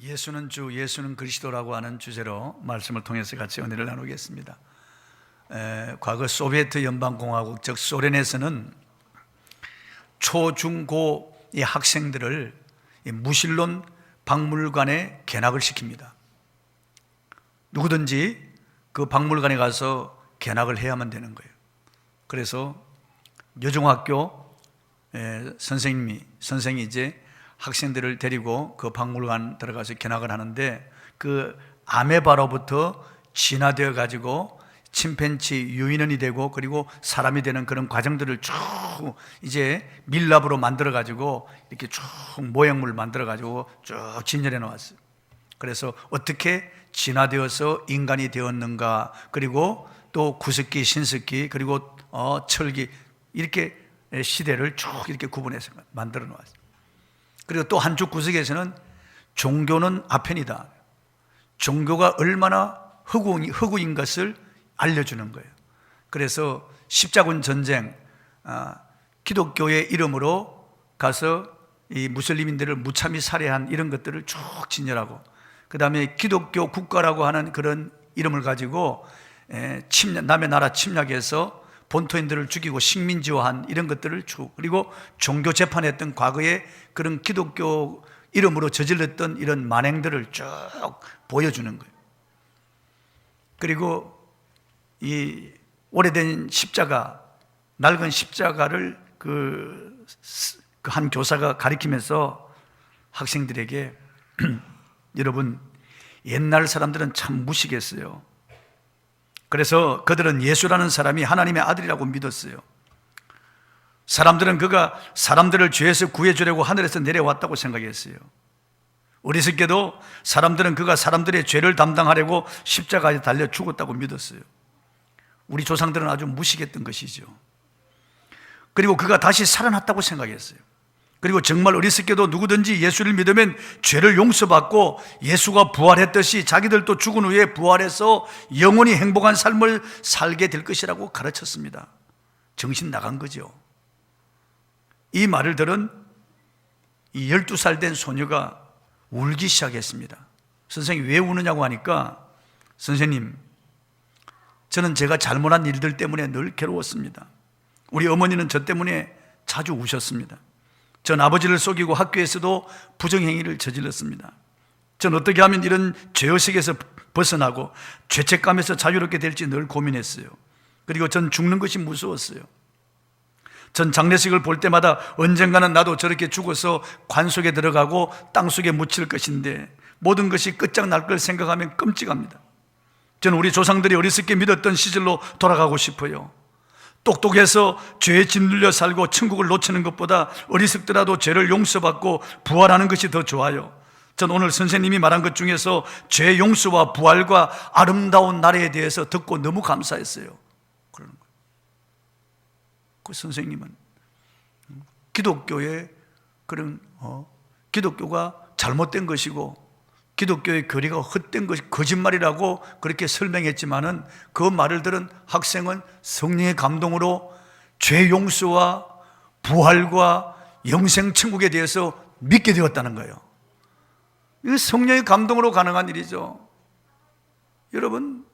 예수는 주, 예수는 그리스도라고 하는 주제로 말씀을 통해서 같이 은혜를 나누겠습니다. 과거 소비에트 연방공화국 즉 소련에서는 초, 중, 고 이 학생들을 무신론 박물관에 견학을 시킵니다. 누구든지 그 박물관에 가서 견학을 해야만 되는 거예요. 그래서 여중학교 선생이 이제 학생들을 데리고 그 박물관 들어가서 견학을 하는데, 그 아메바로부터 진화되어 가지고 침팬지 유인원이 되고 그리고 사람이 되는 그런 과정들을 쭉 이제 밀랍으로 만들어 가지고 이렇게 쭉 모형물을 만들어 가지고 쭉 진열해 놓았어요. 그래서 어떻게 진화되어서 인간이 되었는가, 그리고 또 구석기, 신석기, 그리고 철기, 이렇게 시대를 쭉 이렇게 구분해서 만들어 놓았어요. 그리고 또 한쪽 구석에서는 종교는 아편이다, 종교가 얼마나 허구인 것을 알려주는 거예요. 그래서 십자군 전쟁, 기독교의 이름으로 가서 이 무슬림인들을 무참히 살해한 이런 것들을 쭉 진열하고, 그 다음에 기독교 국가라고 하는 그런 이름을 가지고 남의 나라 침략해서 본토인들을 죽이고 식민지화한 이런 것들을 쭉, 그리고 종교 재판했던 과거에 그런 기독교 이름으로 저질렀던 이런 만행들을 쭉 보여주는 거예요. 그리고 이 오래된 십자가, 낡은 십자가를 그 한 교사가 가리키면서 학생들에게 여러분, 옛날 사람들은 참 무식했어요. 그래서 그들은 예수라는 사람이 하나님의 아들이라고 믿었어요. 사람들은 그가 사람들을 죄에서 구해주려고 하늘에서 내려왔다고 생각했어요. 어리석게도 사람들은 그가 사람들의 죄를 담당하려고 십자가에 달려 죽었다고 믿었어요. 우리 조상들은 아주 무식했던 것이죠. 그리고 그가 다시 살아났다고 생각했어요. 그리고 정말 어리석게도 누구든지 예수를 믿으면 죄를 용서받고 예수가 부활했듯이 자기들도 죽은 후에 부활해서 영원히 행복한 삶을 살게 될 것이라고 가르쳤습니다. 정신 나간 거죠. 이 말을 들은 이 12살 된 소녀가 울기 시작했습니다. 선생님이 왜 우느냐고 하니까, 선생님, 저는 제가 잘못한 일들 때문에 늘 괴로웠습니다. 우리 어머니는 저 때문에 자주 우셨습니다. 전 아버지를 속이고 학교에서도 부정행위를 저질렀습니다. 전 어떻게 하면 이런 죄의식에서 벗어나고 죄책감에서 자유롭게 될지 늘 고민했어요. 그리고 전 죽는 것이 무서웠어요. 전 장례식을 볼 때마다 언젠가는 나도 저렇게 죽어서 관 속에 들어가고 땅 속에 묻힐 것인데 모든 것이 끝장날 걸 생각하면 끔찍합니다. 저는 우리 조상들이 어리석게 믿었던 시절로 돌아가고 싶어요. 똑똑해서 죄에 짓눌려 살고 천국을 놓치는 것보다 어리석더라도 죄를 용서받고 부활하는 것이 더 좋아요. 전 오늘 선생님이 말한 것 중에서 죄 용서와 부활과 아름다운 나라에 대해서 듣고 너무 감사했어요. 그러는 거예요. 그 선생님은 기독교의 그런 기독교가 잘못된 것이고 기독교의 교리가 헛된 것이 거짓말이라고 그렇게 설명했지만은, 그 말을 들은 학생은 성령의 감동으로 죄 용서와 부활과 영생 천국에 대해서 믿게 되었다는 거예요. 이거 성령의 감동으로 가능한 일이죠. 여러분,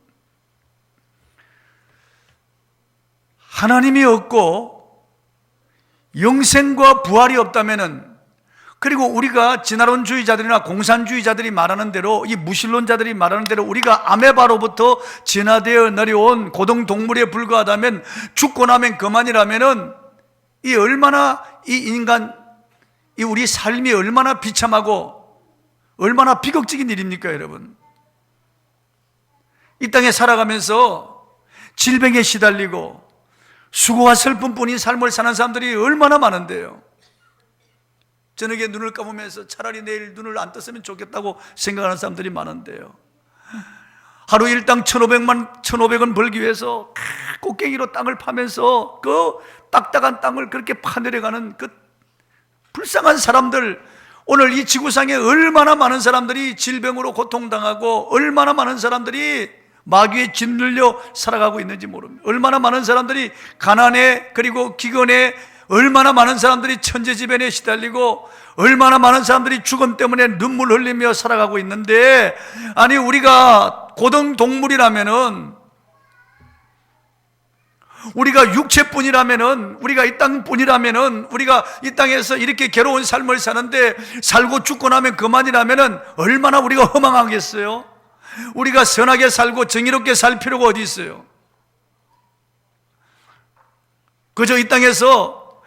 하나님이 없고 영생과 부활이 없다면은, 그리고 우리가 진화론주의자들이나 공산주의자들이 말하는 대로, 이 무신론자들이 말하는 대로 우리가 아메바로부터 진화되어 내려온 고등동물에 불과하다면, 죽고 나면 그만이라면은 이 얼마나 이 인간, 이 우리 삶이 얼마나 비참하고 얼마나 비극적인 일입니까, 여러분? 이 땅에 살아가면서 질병에 시달리고 수고와 슬픔뿐인 삶을 사는 사람들이 얼마나 많은데요. 저녁에 눈을 감으면서 차라리 내일 눈을 안 떴으면 좋겠다고 생각하는 사람들이 많은데요. 하루 일당 1,500원 벌기 위해서 꽃갱이로 땅을 파면서 그 딱딱한 땅을 그렇게 파내려가는 그 불쌍한 사람들, 오늘 이 지구상에 얼마나 많은 사람들이 질병으로 고통당하고 얼마나 많은 사람들이 마귀에 짓눌려 살아가고 있는지 모릅니다. 얼마나 많은 사람들이 가난에, 그리고 기근에, 얼마나 많은 사람들이 천재지변에 시달리고 얼마나 많은 사람들이 죽음 때문에 눈물 흘리며 살아가고 있는데, 아니 우리가 고등동물이라면은, 우리가 육체뿐이라면은, 우리가 이 땅뿐이라면은, 우리가 이 땅에서 이렇게 괴로운 삶을 사는데 살고 죽고 나면 그만이라면은 얼마나 우리가 허망하겠어요? 우리가 선하게 살고 정의롭게 살 필요가 어디 있어요? 그저 이 땅에서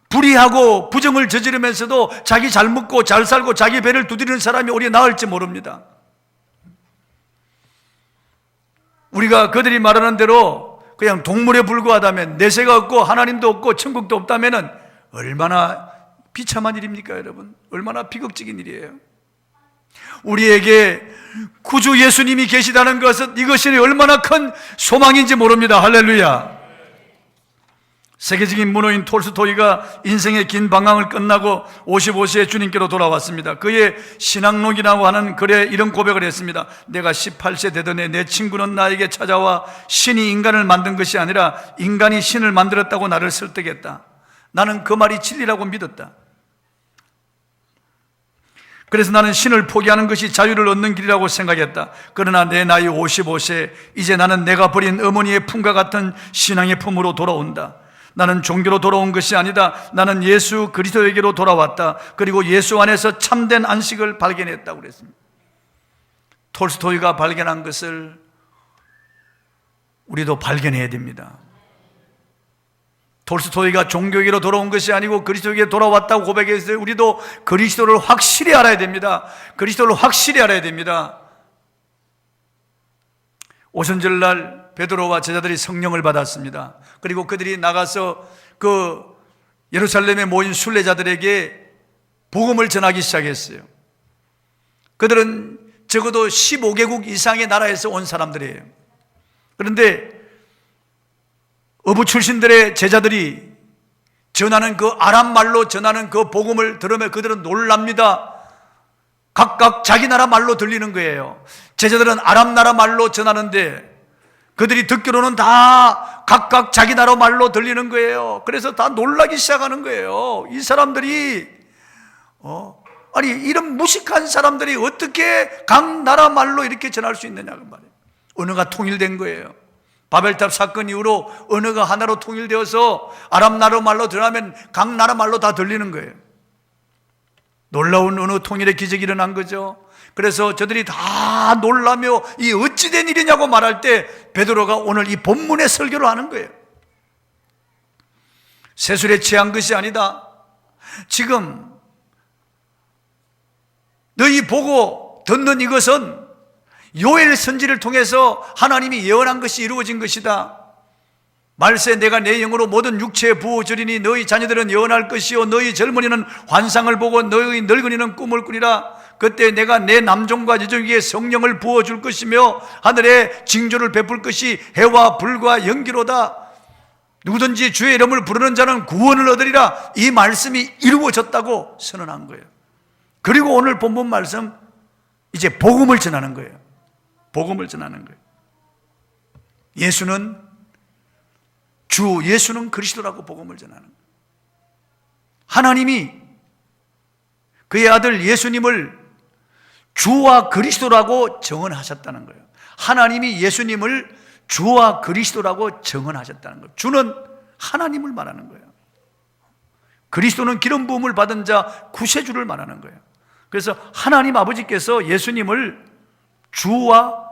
불의하고 부정을 저지르면서도 자기 잘 먹고 잘 살고 자기 배를 두드리는 사람이 오히려 나을지 모릅니다. 우리가 그들이 말하는 대로 그냥 동물에 불과하다면, 내세가 없고 하나님도 없고 천국도 없다면 얼마나 비참한 일입니까 여러분? 얼마나 비극적인 일이에요. 우리에게 구주 예수님이 계시다는 것은 이것이 얼마나 큰 소망인지 모릅니다. 할렐루야. 세계적인 문호인 톨스토이가 인생의 긴 방황을 끝나고 55세에 주님께로 돌아왔습니다. 그의 신앙록이라고 하는 글에 이런 고백을 했습니다. 내가 18세 되던 해 내 친구는 나에게 찾아와 신이 인간을 만든 것이 아니라 인간이 신을 만들었다고 나를 설득했다. 나는 그 말이 진리라고 믿었다. 그래서 나는 신을 포기하는 것이 자유를 얻는 길이라고 생각했다. 그러나 내 나이 55세, 이제 나는 내가 버린 어머니의 품과 같은 신앙의 품으로 돌아온다. 나는 종교로 돌아온 것이 아니다. 나는 예수 그리스도에게로 돌아왔다. 그리고 예수 안에서 참된 안식을 발견했다고 그랬습니다. 톨스토이가 발견한 것을 우리도 발견해야 됩니다. 톨스토이가 종교에게로 돌아온 것이 아니고 그리스도에게 돌아왔다고 고백했어요. 우리도 그리스도를 확실히 알아야 됩니다. 그리스도를 확실히 알아야 됩니다. 오순절날 베드로와 제자들이 성령을 받았습니다. 그리고 그들이 나가서 그 예루살렘에 모인 순례자들에게 복음을 전하기 시작했어요. 그들은 적어도 15개국 이상의 나라에서 온 사람들이에요. 그런데 어부 출신들의 제자들이 전하는 그 아람 말로 전하는 그 복음을 들으면 그들은 놀랍니다. 각각 자기 나라 말로 들리는 거예요. 제자들은 아람 나라 말로 전하는데 그들이 듣기로는 다 각각 자기 나라 말로 들리는 거예요. 그래서 다 놀라기 시작하는 거예요. 이 사람들이 아니 이런 무식한 사람들이 어떻게 각 나라 말로 이렇게 전할 수 있느냐 그 말이에요. 언어가 통일된 거예요. 바벨탑 사건 이후로 언어가 하나로 통일되어서 아람 나라 말로 전하면 각 나라 말로 다 들리는 거예요. 놀라운 언어 통일의 기적이 일어난 거죠. 그래서 저들이 다 놀라며 이 어찌된 일이냐고 말할 때 베드로가 오늘 이 본문의 설교를 하는 거예요. 세술에 취한 것이 아니다. 지금 너희 보고 듣는 이것은 요엘 선지를 통해서 하나님이 예언한 것이 이루어진 것이다. 말세 내가 내 영으로 모든 육체에 부어주리니 너희 자녀들은 예언할 것이요 너희 젊은이는 환상을 보고 너희 늙은이는 꿈을 꾸리라. 그때 내가 내 남종과 여종 위에 성령을 부어줄 것이며 하늘에 징조를 베풀 것이 해와 불과 연기로다. 누구든지 주의 이름을 부르는 자는 구원을 얻으리라. 이 말씀이 이루어졌다고 선언한 거예요. 그리고 오늘 본문 말씀 이제 복음을 전하는 거예요. 복음을 전하는 거예요. 예수는 그리스도라고 복음을 전하는 거예요. 하나님이 그의 아들 예수님을 주와 그리스도라고 정언하셨다는 거예요. 하나님이 예수님을 주와 그리스도라고 정언하셨다는 거예요. 주는 하나님을 말하는 거예요. 그리스도는 기름 부음을 받은 자 구세주를 말하는 거예요. 그래서 하나님 아버지께서 예수님을 주와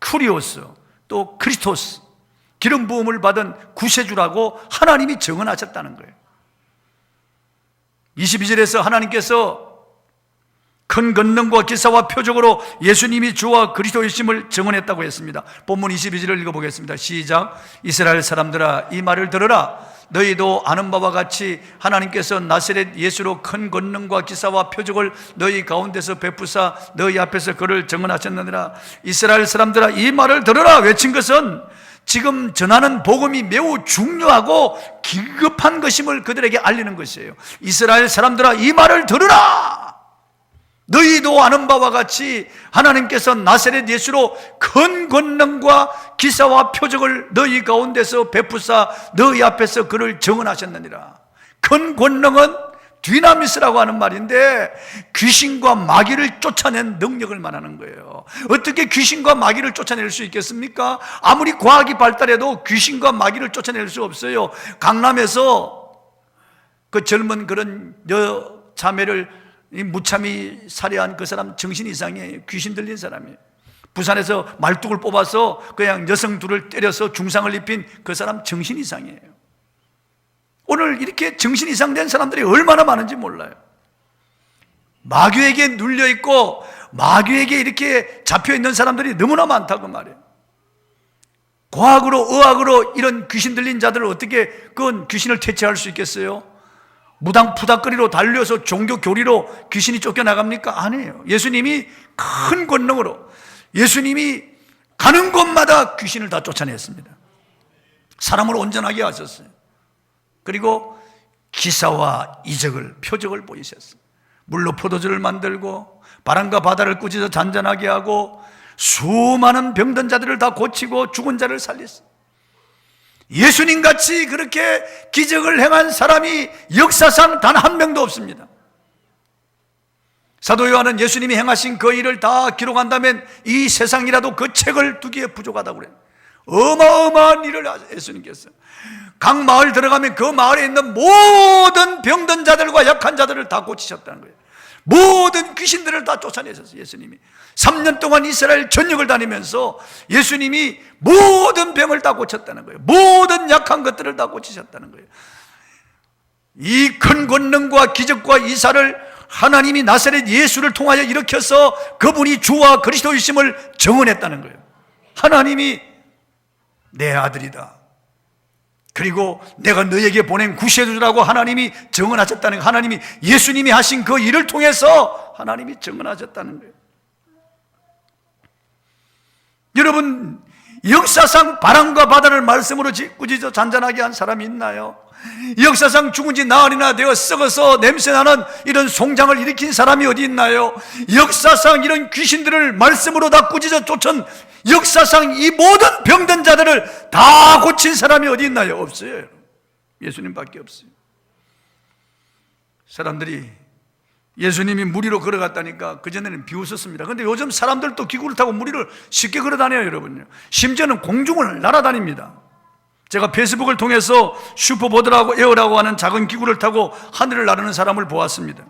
쿠리오스 또 크리스토스 기름 부음을 받은 구세주라고 하나님이 정언하셨다는 거예요. 22절에서 하나님께서 큰 권능과 기사와 표적으로 예수님이 주와 그리스도이심을 증언했다고 했습니다. 본문 22절을 읽어보겠습니다. 시작. 이스라엘 사람들아 이 말을 들으라. 너희도 아는 바와 같이 하나님께서 나사렛 예수로 큰 권능과 기사와 표적을 너희 가운데서 베푸사 너희 앞에서 그를 증언하셨느니라. 이스라엘 사람들아 이 말을 들으라 외친 것은 지금 전하는 복음이 매우 중요하고 긴급한 것임을 그들에게 알리는 것이에요. 이스라엘 사람들아 이 말을 들으라. 너희도 아는 바와 같이 하나님께서 나사렛 예수로 큰 권능과 기사와 표적을 너희 가운데서 베푸사 너희 앞에서 그를 증언하셨느니라. 큰 권능은 디나미스라고 하는 말인데 귀신과 마귀를 쫓아낸 능력을 말하는 거예요. 어떻게 귀신과 마귀를 쫓아낼 수 있겠습니까? 아무리 과학이 발달해도 귀신과 마귀를 쫓아낼 수 없어요. 강남에서 그 젊은 그런 여자매를 무참히 살해한 그 사람 정신 이상이에요. 귀신 들린 사람이에요. 부산에서 말뚝을 뽑아서 그냥 여성 둘을 때려서 중상을 입힌 그 사람 정신 이상이에요. 오늘 이렇게 정신 이상된 사람들이 얼마나 많은지 몰라요. 마귀에게 눌려있고 마귀에게 이렇게 잡혀있는 사람들이 너무나 많다고 말해요. 과학으로 의학으로 이런 귀신 들린 자들을 어떻게 그건 귀신을 퇴치할 수 있겠어요? 무당 푸닥거리로 달려서 종교 교리로 귀신이 쫓겨나갑니까? 아니에요. 예수님이 큰 권능으로 예수님이 가는 곳마다 귀신을 다 쫓아냈습니다. 사람을 온전하게 하셨어요. 그리고 기사와 이적을 표적을 보이셨어요. 물로 포도주를 만들고 바람과 바다를 꾸짖어 잔잔하게 하고 수많은 병든 자들을 다 고치고 죽은 자를 살렸어요. 예수님같이 그렇게 기적을 행한 사람이 역사상 단 한 명도 없습니다. 사도 요한은 예수님이 행하신 그 일을 다 기록한다면 이 세상이라도 그 책을 두기에 부족하다고 그래요. 어마어마한 일을 예수님께서 각 마을 들어가면 그 마을에 있는 모든 병든 자들과 약한 자들을 다 고치셨다는 거예요. 모든 귀신들을 다 쫓아내셨어요. 예수님이 3년 동안 이스라엘 전역을 다니면서 예수님이 모든 병을 다 고쳤다는 거예요. 모든 약한 것들을 다 고치셨다는 거예요. 이 큰 권능과 기적과 이사를 하나님이 나사렛 예수를 통하여 일으켜서 그분이 주와 그리스도이심을 증언했다는 거예요. 하나님이 내 아들이다. 그리고 내가 너에게 보낸 구세주라고 하나님이 증언하셨다는 거예요. 하나님이 예수님이 하신 그 일을 통해서 하나님이 증언하셨다는 거예요. 여러분, 역사상 바람과 바다를 말씀으로 꾸짖어 잔잔하게 한 사람이 있나요? 역사상 죽은 지 나흘이나 되어 썩어서 냄새나는 이런 송장을 일으킨 사람이 어디 있나요? 역사상 이런 귀신들을 말씀으로 다 꾸짖어 쫓은 역사상 이 모든 병든 자들을 다 고친 사람이 어디 있나요? 없어요. 예수님밖에 없어요. 사람들이 예수님이 물 위로 걸어갔다니까 그전에는 비웃었습니다. 그런데 요즘 사람들도 기구를 타고 물 위를 쉽게 걸어다녀요, 여러분요. 심지어는 공중을 날아다닙니다. 제가 페이스북을 통해서 슈퍼보드라고 에어라고 하는 작은 기구를 타고 하늘을 나르는 사람을 보았습니다.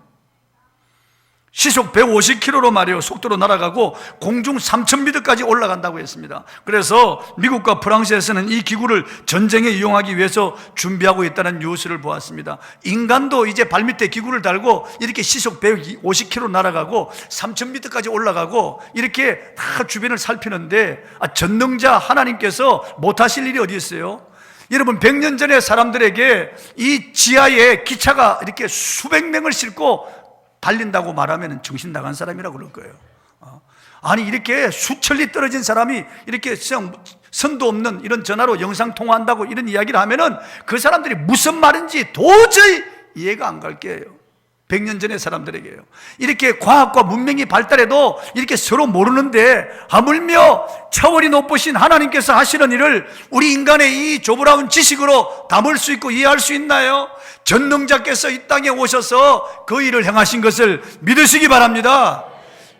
시속 150km로 말이에요. 속도로 날아가고 공중 3000m까지 올라간다고 했습니다. 그래서 미국과 프랑스에서는 이 기구를 전쟁에 이용하기 위해서 준비하고 있다는 뉴스를 보았습니다. 인간도 이제 발밑에 기구를 달고 이렇게 시속 150km 날아가고 3000m까지 올라가고 이렇게 다 주변을 살피는데 전능자 하나님께서 못하실 일이 어디 있어요? 여러분, 100년 전에 사람들에게 이 지하에 기차가 이렇게 수백 명을 싣고 달린다고 말하면 정신 나간 사람이라고 그럴 거예요. 아니, 이렇게 수천리 떨어진 사람이 이렇게 선도 없는 이런 전화로 영상 통화한다고 이런 이야기를 하면은 그 사람들이 무슨 말인지 도저히 이해가 안 갈 게예요. 100년 전의 사람들에게요. 이렇게 과학과 문명이 발달해도 이렇게 서로 모르는데 하물며 차원이 높으신 하나님께서 하시는 일을 우리 인간의 이 조브라운 지식으로 담을 수 있고 이해할 수 있나요? 전능자께서 이 땅에 오셔서 그 일을 행하신 것을 믿으시기 바랍니다.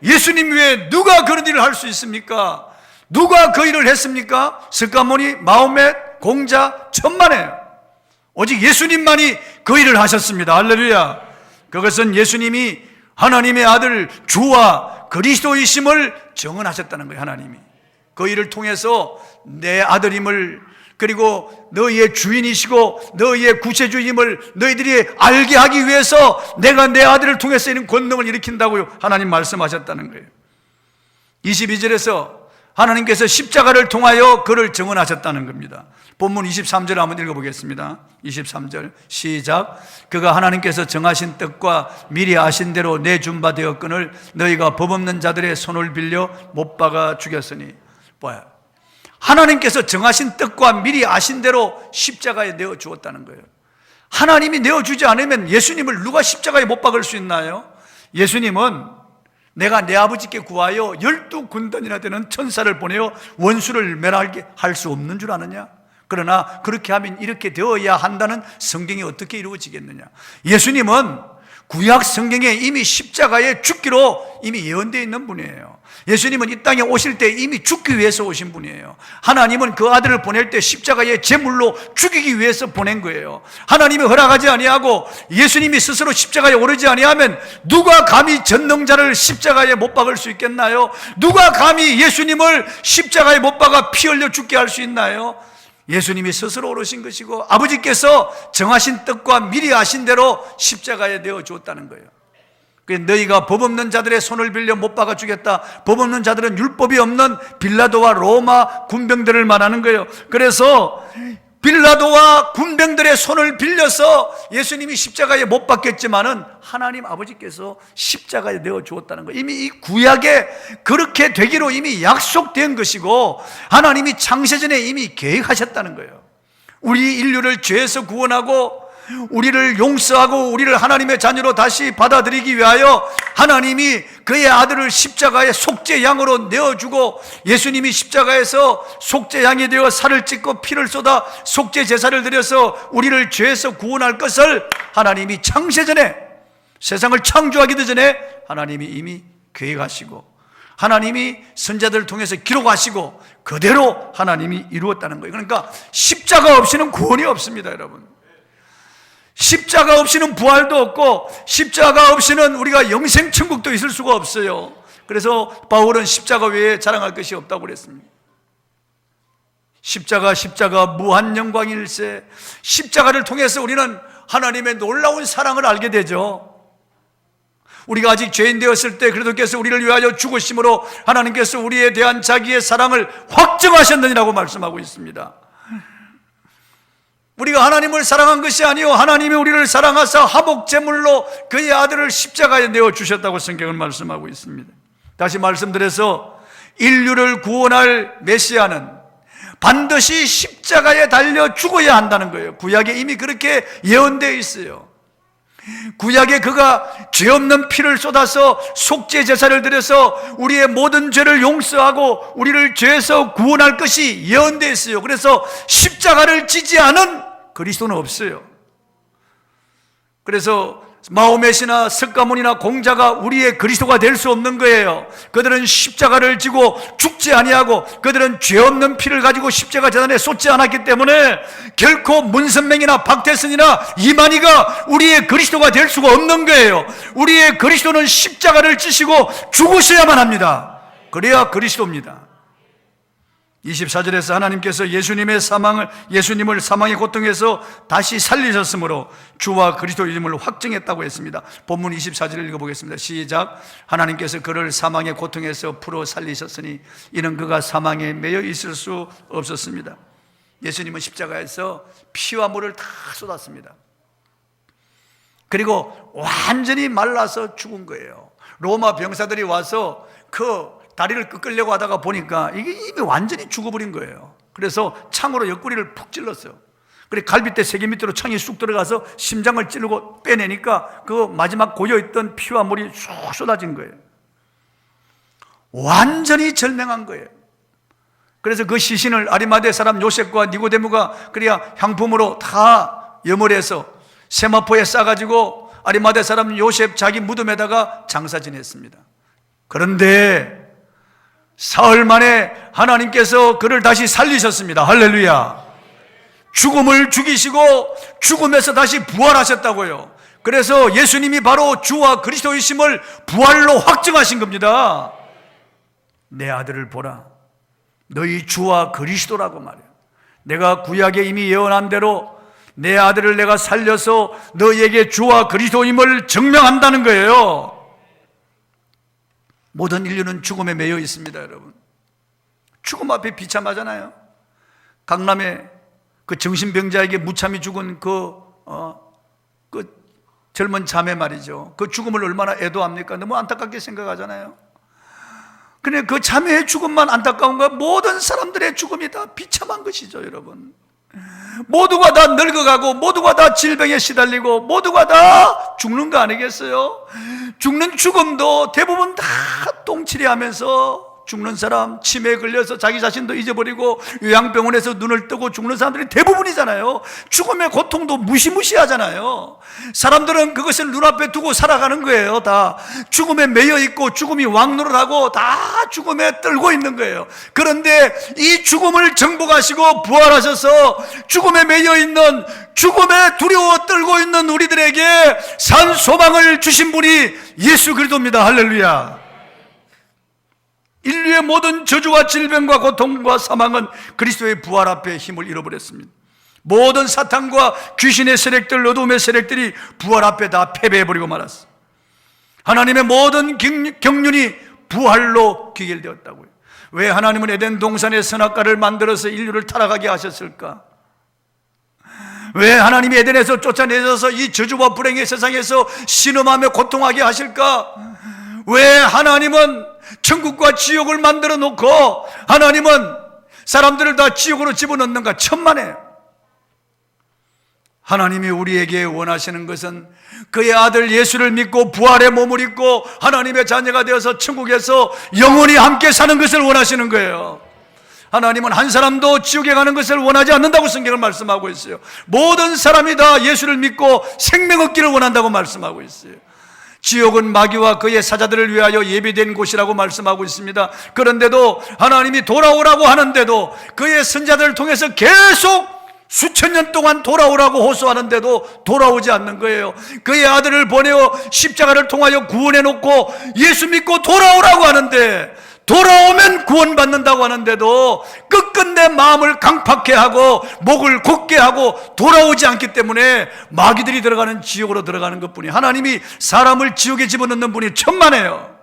예수님 외에 누가 그런 일을 할 수 있습니까? 누가 그 일을 했습니까? 스가모니, 마호멧, 공자, 천만에요. 오직 예수님만이 그 일을 하셨습니다. 할렐루야. 그것은 예수님이 하나님의 아들 주와 그리스도이심을 증언하셨다는 거예요. 하나님이 그 일을 통해서 내 아들임을, 그리고 너희의 주인이시고 너희의 구세주임을 너희들이 알게 하기 위해서 내가 내 아들을 통해서 이런 권능을 일으킨다고 하나님 말씀하셨다는 거예요. 22절에서 하나님께서 십자가를 통하여 그를 증언하셨다는 겁니다. 본문 23절 한번 읽어보겠습니다. 23절 시작. 그가 하나님께서 정하신 뜻과 미리 아신 대로 내준 바 되었거늘 너희가 법 없는 자들의 손을 빌려 못 박아 죽였으니. 뭐야? 하나님께서 정하신 뜻과 미리 아신 대로 십자가에 내어 주었다는 거예요. 하나님이 내어주지 않으면 예수님을 누가 십자가에 못 박을 수 있나요? 예수님은 내가 내 아버지께 구하여 12군단이나 되는 천사를 보내어 원수를 멸하게 할 수 없는 줄 아느냐? 그러나 그렇게 하면 이렇게 되어야 한다는 성경이 어떻게 이루어지겠느냐? 예수님은 구약 성경에 이미 십자가에 죽기로 이미 예언되어 있는 분이에요. 예수님은 이 땅에 오실 때 이미 죽기 위해서 오신 분이에요. 하나님은 그 아들을 보낼 때 십자가에 제물로 죽이기 위해서 보낸 거예요. 하나님이 허락하지 아니하고 예수님이 스스로 십자가에 오르지 아니하면 누가 감히 전능자를 십자가에 못 박을 수 있겠나요? 누가 감히 예수님을 십자가에 못 박아 피 흘려 죽게 할 수 있나요? 예수님이 스스로 오르신 것이고 아버지께서 정하신 뜻과 미리 아신 대로 십자가에 내어 주었다는 거예요. 너희가 법 없는 자들의 손을 빌려 못 박아 주겠다. 법 없는 자들은 율법이 없는 빌라도와 로마 군병들을 말하는 거예요. 그래서 빌라도와 군병들의 손을 빌려서 예수님이 십자가에 못 박겠지만은 하나님 아버지께서 십자가에 내어 주었다는 거예요. 이미 이 구약에 그렇게 되기로 이미 약속된 것이고 하나님이 창세전에 이미 계획하셨다는 거예요. 우리 인류를 죄에서 구원하고 우리를 용서하고 우리를 하나님의 자녀로 다시 받아들이기 위하여 하나님이 그의 아들을 십자가에 속죄양으로 내어주고 예수님이 십자가에서 속죄양이 되어 살을 찢고 피를 쏟아 속죄 제사를 드려서 우리를 죄에서 구원할 것을 하나님이 창세전에 세상을 창조하기도 전에 하나님이 이미 계획하시고 하나님이 선자들을 통해서 기록하시고 그대로 하나님이 이루었다는 거예요. 그러니까 십자가 없이는 구원이 없습니다, 여러분. 십자가 없이는 부활도 없고 십자가 없이는 우리가 영생 천국도 있을 수가 없어요. 그래서 바울은 십자가 외에 자랑할 것이 없다고 그랬습니다. 십자가 무한 영광일세. 십자가를 통해서 우리는 하나님의 놀라운 사랑을 알게 되죠. 우리가 아직 죄인 되었을 때 그리스도께서 우리를 위하여 죽으심으로 하나님께서 우리에 대한 자기의 사랑을 확증하셨느니라고 말씀하고 있습니다. 우리가 하나님을 사랑한 것이 아니요 하나님이 우리를 사랑하사 화목제물로 그의 아들을 십자가에 내어주셨다고 성경은 말씀하고 있습니다. 다시 말씀드려서 인류를 구원할 메시아는 반드시 십자가에 달려 죽어야 한다는 거예요. 구약에 이미 그렇게 예언되어 있어요. 구약에 그가 죄 없는 피를 쏟아서 속죄 제사를 드려서 우리의 모든 죄를 용서하고 우리를 죄에서 구원할 것이 예언되어 있어요. 그래서 십자가를 지지 않은 그리스도는 없어요. 그래서 마호멧이나 석가모니나 공자가 우리의 그리스도가 될 수 없는 거예요. 그들은 십자가를 지고 죽지 아니하고 그들은 죄 없는 피를 가지고 십자가 제단에 쏟지 않았기 때문에 결코 문선명이나 박태선이나 이만희가 우리의 그리스도가 될 수가 없는 거예요. 우리의 그리스도는 십자가를 지시고 죽으셔야만 합니다. 그래야 그리스도입니다. 24절에서 하나님께서 예수님을 사망의 고통에서 다시 살리셨으므로 주와 그리스도 이름을 확증했다고 했습니다. 본문 24절을 읽어보겠습니다. 시작. 하나님께서 그를 사망의 고통에서 풀어 살리셨으니 이는 그가 사망에 매여 있을 수 없었습니다. 예수님은 십자가에서 피와 물을 다 쏟았습니다. 그리고 완전히 말라서 죽은 거예요. 로마 병사들이 와서 그 다리를 꺾으려고 하다가 보니까 이게 이미 완전히 죽어버린 거예요. 그래서 창으로 옆구리를 푹 찔렀어요. 그리고 갈비뼈 세개 밑으로 창이 쑥 들어가서 심장을 찌르고 빼내니까 그 마지막 고여있던 피와 물이 쑥 쏟아진 거예요. 완전히 절명한 거예요. 그래서 그 시신을 아리마대 사람 요셉과 니고데모가 그래야 향품으로 다 염을해서 세마포에 싸가지고 아리마대 사람 요셉 자기 무덤에다가 장사 지냈습니다. 그런데 사흘 만에 하나님께서 그를 다시 살리셨습니다. 할렐루야. 죽음을 죽이시고 죽음에서 다시 부활하셨다고요. 그래서 예수님이 바로 주와 그리스도이심을 부활로 확증하신 겁니다. 내 아들을 보라. 너희 주와 그리스도라고 말해요. 내가 구약에 이미 예언한 대로 내 아들을 내가 살려서 너희에게 주와 그리스도임을 증명한다는 거예요. 모든 인류는 죽음에 매여 있습니다, 여러분. 죽음 앞에 비참하잖아요. 강남에 그 정신병자에게 무참히 죽은 그 젊은 자매 말이죠. 그 죽음을 얼마나 애도합니까? 너무 안타깝게 생각하잖아요. 근데 그 자매의 죽음만 안타까운가? 모든 사람들의 죽음이 다 비참한 것이죠, 여러분. 모두가 다 늙어가고 모두가 다 질병에 시달리고 모두가 다 죽는 거 아니겠어요? 죽는 죽음도 대부분 다 똥칠이 하면서 죽는 사람, 치매에 걸려서 자기 자신도 잊어버리고 요양병원에서 눈을 뜨고 죽는 사람들이 대부분이잖아요. 죽음의 고통도 무시무시하잖아요. 사람들은 그것을 눈앞에 두고 살아가는 거예요. 다 죽음에 매여 있고 죽음이 왕노릇하고 다 죽음에 떨고 있는 거예요. 그런데 이 죽음을 정복하시고 부활하셔서 죽음에 매여 있는, 죽음에 두려워 떨고 있는 우리들에게 산 소망을 주신 분이 예수 그리스도입니다. 할렐루야. 인류의 모든 저주와 질병과 고통과 사망은 그리스도의 부활 앞에 힘을 잃어버렸습니다. 모든 사탄과 귀신의 세력들, 어둠의 세력들이 부활 앞에 다 패배해버리고 말았어. 하나님의 모든 경륜이 부활로 귀결되었다고요. 왜 하나님은 에덴 동산의 선악과를 만들어서 인류를 타락하게 하셨을까? 왜 하나님이 에덴에서 쫓아내셔서 이 저주와 불행의 세상에서 신음하며 고통하게 하실까? 왜 하나님은 천국과 지옥을 만들어 놓고 하나님은 사람들을 다 지옥으로 집어넣는가? 천만에요. 하나님이 우리에게 원하시는 것은 그의 아들 예수를 믿고 부활의 몸을 입고 하나님의 자녀가 되어서 천국에서 영원히 함께 사는 것을 원하시는 거예요. 하나님은 한 사람도 지옥에 가는 것을 원하지 않는다고 성경을 말씀하고 있어요. 모든 사람이 다 예수를 믿고 생명 얻기를 원한다고 말씀하고 있어요. 지옥은 마귀와 그의 사자들을 위하여 예비된 곳이라고 말씀하고 있습니다. 그런데도 하나님이 돌아오라고 하는데도 그의 선자들을 통해서 계속 수천 년 동안 돌아오라고 호소하는데도 돌아오지 않는 거예요. 그의 아들을 보내어 십자가를 통하여 구원해 놓고 예수 믿고 돌아오라고 하는데, 돌아오면 구원받는다고 하는데도 끝끝내 마음을 강팍해 하고 목을 굳게 하고 돌아오지 않기 때문에 마귀들이 들어가는 지옥으로 들어가는 것뿐이에요. 하나님이 사람을 지옥에 집어넣는 분이 천만에요.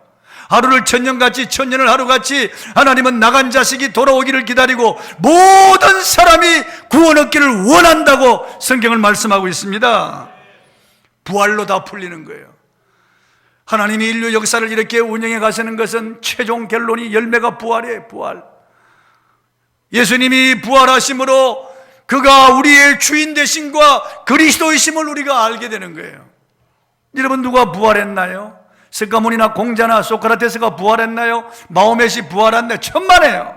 하루를 천년같이, 천년을 하루같이 하나님은 나간 자식이 돌아오기를 기다리고 모든 사람이 구원 얻기를 원한다고 성경을 말씀하고 있습니다. 부활로 다 풀리는 거예요. 하나님이 인류 역사를 이렇게 운영해 가시는 것은 최종 결론이 열매가 부활이에요. 부활. 예수님이 부활하심으로 그가 우리의 주인 되심과 그리스도이심을 우리가 알게 되는 거예요. 여러분, 누가 부활했나요? 스가모니나 공자나 소크라테스가 부활했나요? 마호멧이 부활했나요? 천만에요.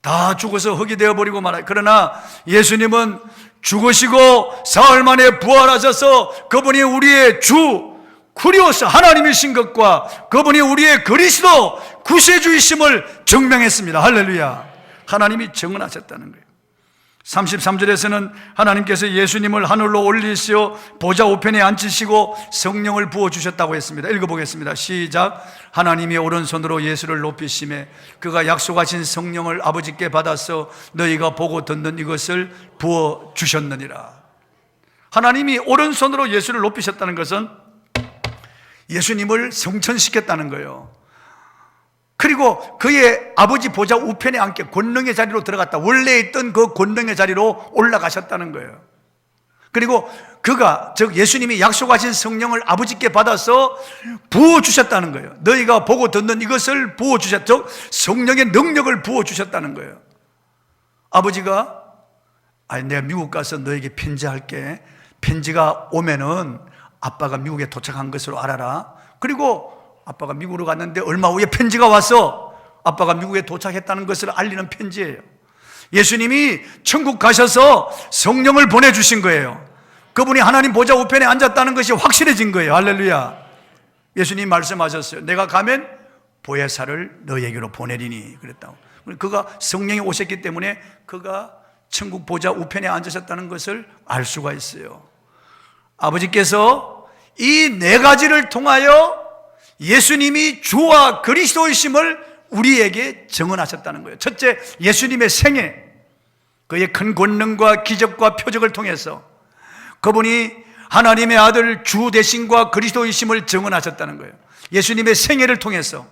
다 죽어서 흙이 되어버리고 말아요. 그러나 예수님은 죽으시고 사흘 만에 부활하셔서 그분이 우리의 주 쿠리오스 하나님이신 것과 그분이 우리의 그리스도 구세주이심을 증명했습니다. 할렐루야. 하나님이 증언하셨다는 거예요. 33절에서는 하나님께서 예수님을 하늘로 올리시어 보좌 우편에 앉히시고 성령을 부어주셨다고 했습니다. 읽어보겠습니다. 시작. 하나님이 오른손으로 예수를 높이시매 그가 약속하신 성령을 아버지께 받아서 너희가 보고 듣는 이것을 부어주셨느니라. 하나님이 오른손으로 예수를 높이셨다는 것은 예수님을 성천시켰다는 거예요. 그리고 그의 아버지 보좌 우편에 앉게 권능의 자리로 들어갔다. 원래 있던 그 권능의 자리로 올라가셨다는 거예요. 그리고 그가, 즉 예수님이 약속하신 성령을 아버지께 받아서 부어주셨다는 거예요. 너희가 보고 듣는 이것을 부어주셨, 즉 성령의 능력을 부어주셨다는 거예요. 아버지가 내가 미국 가서 너에게 편지할게. 편지가 오면은 아빠가 미국에 도착한 것으로 알아라. 그리고 아빠가 미국으로 갔는데 얼마 후에 편지가 와서 아빠가 미국에 도착했다는 것을 알리는 편지예요. 예수님이 천국 가셔서 성령을 보내주신 거예요. 그분이 하나님 보좌 우편에 앉았다는 것이 확실해진 거예요. 할렐루야. 예수님이 말씀하셨어요. 내가 가면 보혜사를 너에게로 보내리니 그랬다고. 그가 성령이 오셨기 때문에 그가 천국 보좌 우편에 앉으셨다는 것을 알 수가 있어요. 아버지께서 이 네 가지를 통하여 예수님이 주와 그리스도이심을 우리에게 증언하셨다는 거예요. 첫째, 예수님의 생애, 그의 큰 권능과 기적과 표적을 통해서 그분이 하나님의 아들 주 되심과 그리스도이심을 증언하셨다는 거예요. 예수님의 생애를 통해서,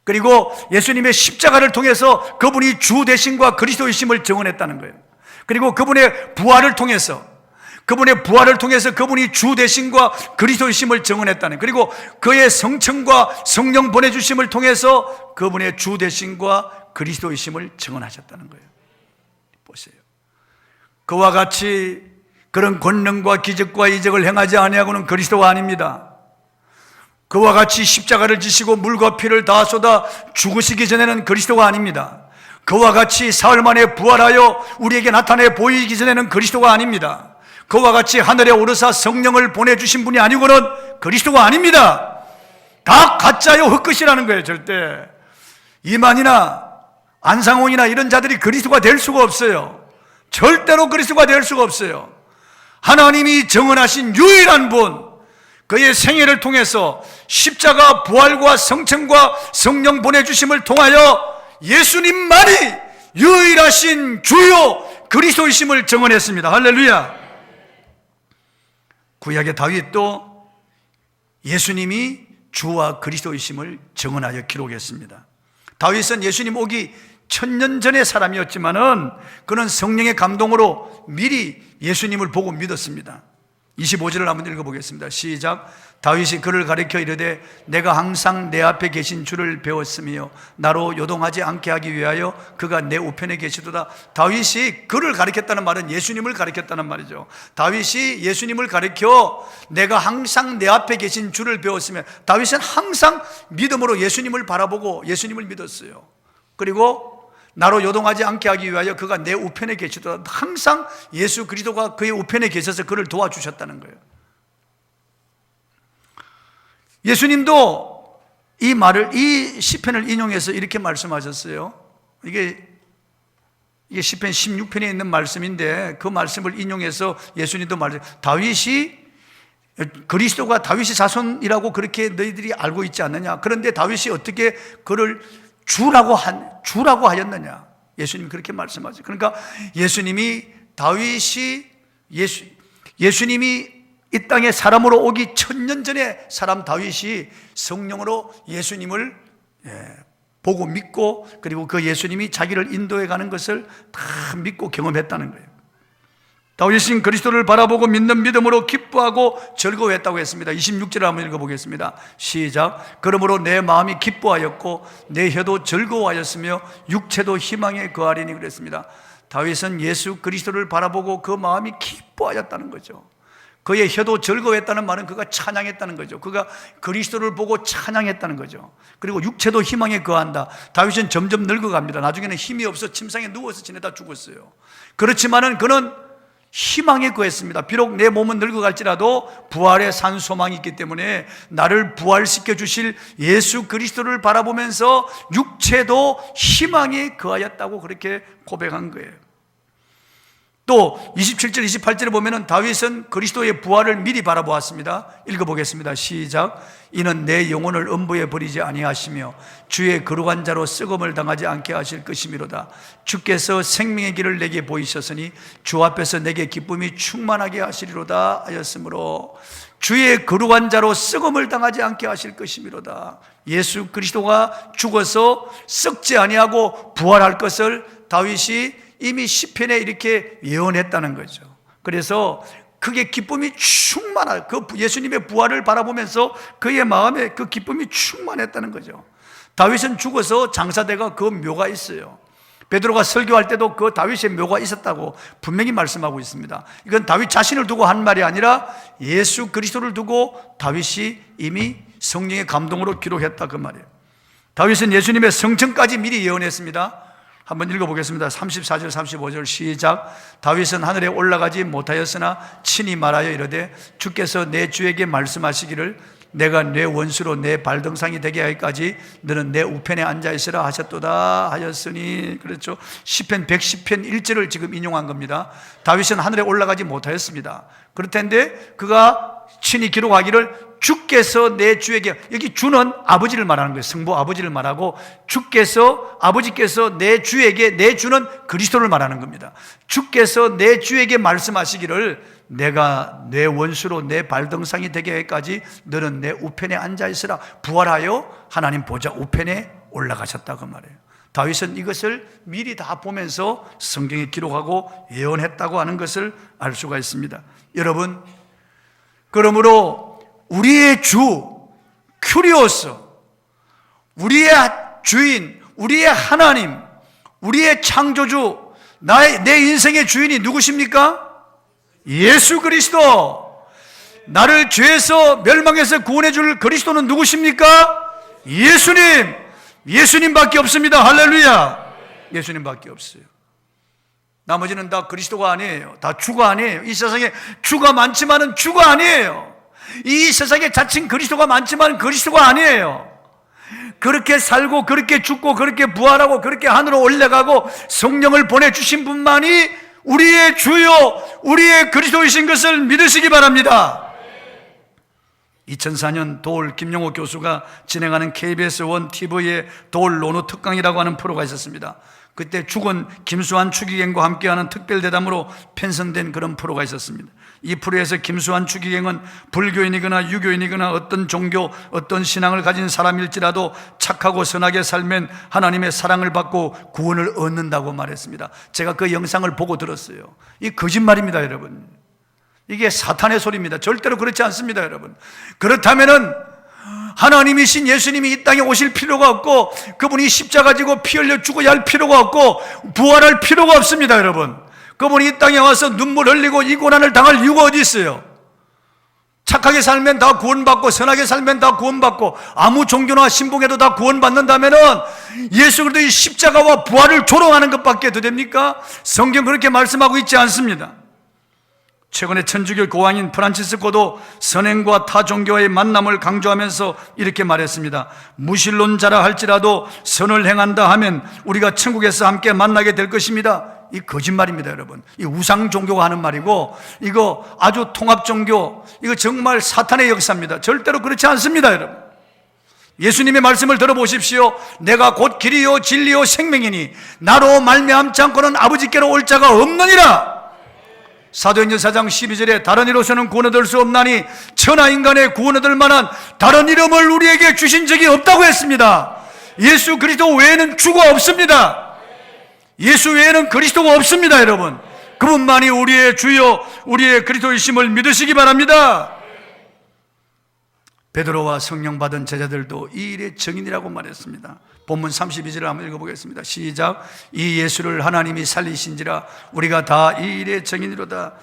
그리고 예수님의 십자가를 통해서 그분이 주 되심과 그리스도이심을 증언했다는 거예요. 그리고 그분의 부활을 통해서, 그분이 주 되심과 그리스도이심을 증언했다는, 그리고 그의 성천과 성령 보내주심을 통해서 그분의 주 되심과 그리스도이심을 증언하셨다는 거예요. 보세요. 그와 같이 그런 권능과 기적과 이적을 행하지 아니하고는 그리스도가 아닙니다. 그와 같이 십자가를 지시고 물과 피를 다 쏟아 죽으시기 전에는 그리스도가 아닙니다. 그와 같이 사흘 만에 부활하여 우리에게 나타내 보이기 전에는 그리스도가 아닙니다. 그와 같이 하늘에 오르사 성령을 보내주신 분이 아니고는 그리스도가 아닙니다. 다 가짜요, 헛것이라는 거예요. 절대 이만희나 안상홍이나 이런 자들이 그리스도가 될 수가 없어요. 절대로 그리스도가 될 수가 없어요. 하나님이 정언하신 유일한 분, 그의 생애를 통해서 십자가 부활과 성천과 성령 보내주심을 통하여 예수님만이 유일하신 주요 그리스도이심을 정언했습니다. 할렐루야. 구약의 다윗도 예수님이 주와 그리스도이심을 정언하여 기록했습니다. 다윗은 예수님 오기 1000년 전의 사람이었지만은 그는 성령의 감동으로 미리 예수님을 보고 믿었습니다. 25절을 한번 읽어보겠습니다. 시작. 다윗이 그를 가리켜 이르되 내가 항상 내 앞에 계신 주를 배웠으며 나로 요동하지 않게 하기 위하여 그가 내 우편에 계시도다. 다윗이 그를 가리켰다는 말은 예수님을 가리켰다는 말이죠. 다윗이 예수님을 가리켜 내가 항상 내 앞에 계신 주를 배웠으며, 다윗은 항상 믿음으로 예수님을 바라보고 예수님을 믿었어요. 그리고 나로 요동하지 않게 하기 위하여 그가 내 우편에 계시도다. 항상 예수 그리스도가 그의 우편에 계셔서 그를 도와주셨다는 거예요. 예수님도 이 말을, 이 시편을 인용해서 이렇게 말씀하셨어요. 이게 시편 16편에 있는 말씀인데 그 말씀을 인용해서 예수님도 다윗이 그리스도가 다윗의 자손이라고 그렇게 너희들이 알고 있지 않느냐. 그런데 다윗이 어떻게 그를 주라고 하였느냐. 예수님이 그렇게 말씀하죠. 그러니까 예수님이 이 땅에 사람으로 오기 1000년 전에 사람 다윗이 성령으로 예수님을 보고 믿고, 그리고 그 예수님이 자기를 인도해 가는 것을 다 믿고 경험했다는 거예요. 다윗은 그리스도를 바라보고 믿는 믿음으로 기뻐하고 즐거워했다고 했습니다. 26절을 한번 읽어보겠습니다. 시작. 그러므로 내 마음이 기뻐하였고 내 혀도 즐거워하였으며 육체도 희망에 거하리니 그랬습니다. 다윗은 예수 그리스도를 바라보고 그 마음이 기뻐하였다는 거죠. 그의 혀도 즐거워했다는 말은 그가 찬양했다는 거죠. 그가 그리스도를 보고 찬양했다는 거죠. 그리고 육체도 희망에 거한다. 다윗은 점점 늙어갑니다. 나중에는 힘이 없어 침상에 누워서 지내다 죽었어요. 그렇지만은 그는 희망에 거했습니다. 비록 내 몸은 늙어갈지라도 부활의 산 소망이 있기 때문에 나를 부활시켜 주실 예수 그리스도를 바라보면서 육체도 희망에 거하였다고 그렇게 고백한 거예요. 또 27절 28절에 보면 다윗은 그리스도의 부활을 미리 바라보았습니다. 읽어보겠습니다. 시작. 이는 내 영혼을 음부에 버리지 아니하시며 주의 거룩한 자로 썩음을 당하지 않게 하실 것이미로다. 주께서 생명의 길을 내게 보이셨으니 주 앞에서 내게 기쁨이 충만하게 하시리로다 하였으므로 주의 거룩한 자로 썩음을 당하지 않게 하실 것이미로다. 예수 그리스도가 죽어서 썩지 아니하고 부활할 것을 다윗이 이미 시편에 이렇게 예언했다는 거죠. 그래서 그게 기쁨이 충만한, 그 예수님의 부활을 바라보면서 그의 마음에 그 기쁨이 충만했다는 거죠. 다윗은 죽어서 장사대가 그 묘가 있어요. 베드로가 설교할 때도 그 다윗의 묘가 있었다고 분명히 말씀하고 있습니다. 이건 다윗 자신을 두고 한 말이 아니라 예수 그리스도를 두고 다윗이 이미 성령의 감동으로 기록했다 그 말이에요. 다윗은 예수님의 성천까지 미리 예언했습니다. 한번 읽어보겠습니다. 34절 35절 시작. 다윗은 하늘에 올라가지 못하였으나 친히 말하여 이르되 주께서 내 주에게 말씀하시기를 내가 내 원수로 내 발등상이 되게 하기까지 너는 내 우편에 앉아있으라 하셨도다 하였으니. 그렇죠. 시편 110편 1절을 지금 인용한 겁니다. 다윗은 하늘에 올라가지 못하였습니다. 그렇다는데 그가 친히 기록하기를 주께서 내 주에게, 여기 주는 아버지를 말하는 거예요. 성부 아버지를 말하고 주께서, 아버지께서 내 주에게, 내 주는 그리스도를 말하는 겁니다. 주께서 내 주에게 말씀하시기를 내가 내 원수로 내 발등상이 되게 하기까지 너는 내 우편에 앉아있으라. 부활하여 하나님 보좌 우편에 올라가셨다 그 말이에요. 다윗은 이것을 미리 다 보면서 성경에 기록하고 예언했다고 하는 것을 알 수가 있습니다. 여러분, 그러므로 우리의 주 큐리오스, 우리의 주인, 우리의 하나님, 우리의 창조주, 내 인생의 주인이 누구십니까? 예수 그리스도. 나를 죄에서 멸망에서 구원해 줄 그리스도는 누구십니까? 예수님! 예수님밖에 없습니다. 할렐루야! 예수님밖에 없어요. 나머지는 다 그리스도가 아니에요. 다 주가 아니에요. 이 세상에 주가 많지만은 주가 아니에요. 이 세상에 자칭 그리스도가 많지만 그리스도가 아니에요. 그렇게 살고 그렇게 죽고 그렇게 부활하고 그렇게 하늘로 올라가고 성령을 보내주신 분만이 우리의 주요 우리의 그리스도이신 것을 믿으시기 바랍니다. 2004년 도올 김용호 교수가 진행하는 KBS 1 TV의 도올 노노 특강이라고 하는 프로가 있었습니다. 그때 죽은 김수환 추기경과 함께하는 특별대담으로 편성된 그런 프로가 있었습니다. 이 프로에서 김수환 추기경은 불교인이거나 유교인이거나 어떤 종교, 어떤 신앙을 가진 사람일지라도 착하고 선하게 살면 하나님의 사랑을 받고 구원을 얻는다고 말했습니다. 제가 그 영상을 보고 들었어요. 이 거짓말입니다, 여러분. 이게 사탄의 소리입니다. 절대로 그렇지 않습니다, 여러분. 그렇다면은 하나님이신 예수님이 이 땅에 오실 필요가 없고 그분이 십자가 지고 피 흘려 죽어야 할 필요가 없고 부활할 필요가 없습니다, 여러분. 그분이 이 땅에 와서 눈물 흘리고 이 고난을 당할 이유가 어디 있어요? 착하게 살면 다 구원받고 선하게 살면 다 구원받고 아무 종교나 신봉에도 다 구원받는다면은 예수 그리스도의 십자가와 부활을 조롱하는 것밖에 더 됩니까? 성경 그렇게 말씀하고 있지 않습니다. 최근에 천주교 교황인 프란치스코도 선행과 타 종교와의 만남을 강조하면서 이렇게 말했습니다. 무신론자라 할지라도 선을 행한다 하면 우리가 천국에서 함께 만나게 될 것입니다. 이 거짓말입니다, 여러분. 이 우상 종교가 하는 말이고 이거 아주 통합 종교, 이거 정말 사탄의 역사입니다. 절대로 그렇지 않습니다, 여러분. 예수님의 말씀을 들어보십시오. 내가 곧 길이요 진리요 생명이니 나로 말미암지 않고는 아버지께로 올 자가 없느니라. 사도행전 4장 12절에 다른 이로서는 구원 얻을 수 없나니 천하 인간의 구원 얻을 만한 다른 이름을 우리에게 주신 적이 없다고 했습니다. 예수 그리스도 외에는 주가 없습니다. 예수 외에는 그리스도가 없습니다, 여러분. 그분만이 우리의 주요 우리의 그리스도이심을 믿으시기 바랍니다. 베드로와 성령 받은 제자들도 이 일의 증인이라고 말했습니다. 본문 32절을 한번 읽어보겠습니다. 시작. 이 예수를 하나님이 살리신지라 우리가 다 이 일의 증인이로다.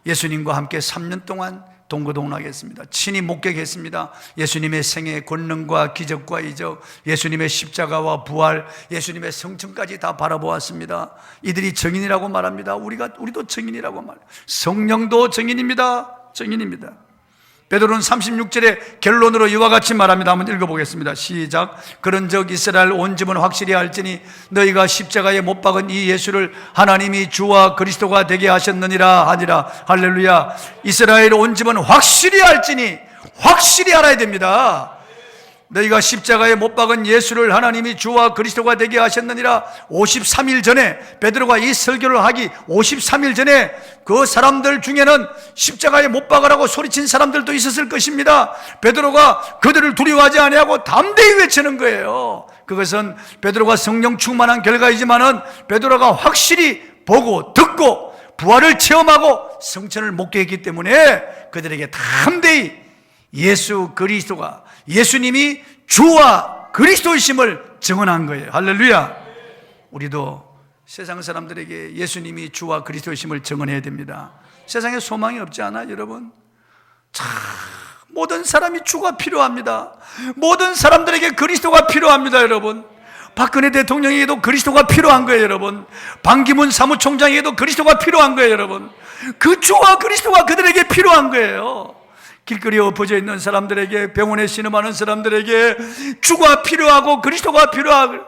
예수님과 함께 3년 동안 동거동락했습니다. 친히 목격했습니다. 예수님의 생애 권능과 기적과 이적, 예수님의 십자가와 부활, 예수님의 성천까지 다 바라보았습니다. 이들이 증인이라고 말합니다. 우리도 증인이라고 말합니다. 성령도 증인입니다. 증인입니다. 베드로는 36절에 결론으로 이와 같이 말합니다. 한번 읽어보겠습니다. 시작. 그런즉 이스라엘 온 집은 확실히 알지니 너희가 십자가에 못 박은 이 예수를 하나님이 주와 그리스도가 되게 하셨느니라 하니라. 할렐루야. 이스라엘 온 집은 확실히 알지니, 확실히 알아야 됩니다. 너희가 십자가에 못 박은 예수를 하나님이 주와 그리스도가 되게 하셨느니라. 53일 전에 베드로가 이 설교를 하기 53일 전에 그 사람들 중에는 십자가에 못 박으라고 소리친 사람들도 있었을 것입니다. 베드로가 그들을 두려워하지 아니하고 담대히 외치는 거예요. 그것은 베드로가 성령 충만한 결과이지만은 베드로가 확실히 보고 듣고 부활을 체험하고 성천을 목격했기 때문에 그들에게 담대히 예수 그리스도가, 예수님이 주와 그리스도이심을 증언한 거예요. 할렐루야. 우리도 세상 사람들에게 예수님이 주와 그리스도이심을 증언해야 됩니다. 세상에 소망이 없지 않아, 여러분? 참 모든 사람이 주가 필요합니다. 모든 사람들에게 그리스도가 필요합니다, 여러분. 박근혜 대통령에게도 그리스도가 필요한 거예요, 여러분. 반기문 사무총장에게도 그리스도가 필요한 거예요, 여러분. 그 주와 그리스도가 그들에게 필요한 거예요. 길거리에 엎어져 있는 사람들에게, 병원에 신음하는 사람들에게 주가 필요하고 그리스도가 필요하고,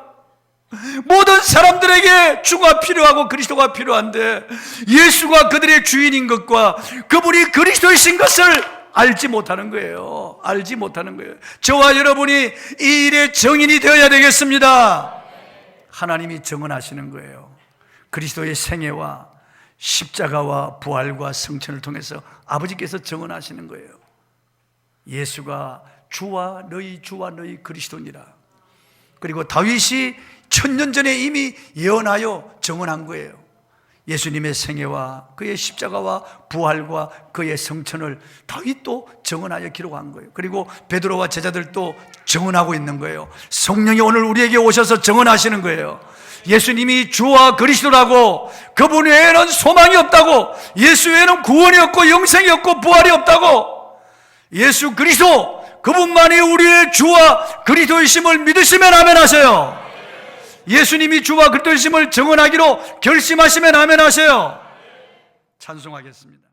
모든 사람들에게 주가 필요하고 그리스도가 필요한데 예수가 그들의 주인인 것과 그분이 그리스도이신 것을 알지 못하는 거예요. 알지 못하는 거예요. 저와 여러분이 이 일의 증인이 되어야 되겠습니다. 하나님이 증언하시는 거예요. 그리스도의 생애와 십자가와 부활과 성천을 통해서 아버지께서 증언하시는 거예요. 예수가 주와 너희 그리스도니라. 그리고 다윗이 1000년 전에 이미 예언하여 증언한 거예요. 예수님의 생애와 그의 십자가와 부활과 그의 성천을 다윗도 증언하여 기록한 거예요. 그리고 베드로와 제자들도 증언하고 있는 거예요. 성령이 오늘 우리에게 오셔서 증언하시는 거예요. 예수님이 주와 그리스도라고, 그분 외에는 소망이 없다고, 예수 외에는 구원이 없고 영생이 없고 부활이 없다고, 예수 그리스도 그분만이 우리의 주와 그리스도이심을 믿으시면 아멘 하세요. 예수님이 주와 그리스도이심을 증언하기로 결심하시면 아멘 하세요. 찬송하겠습니다.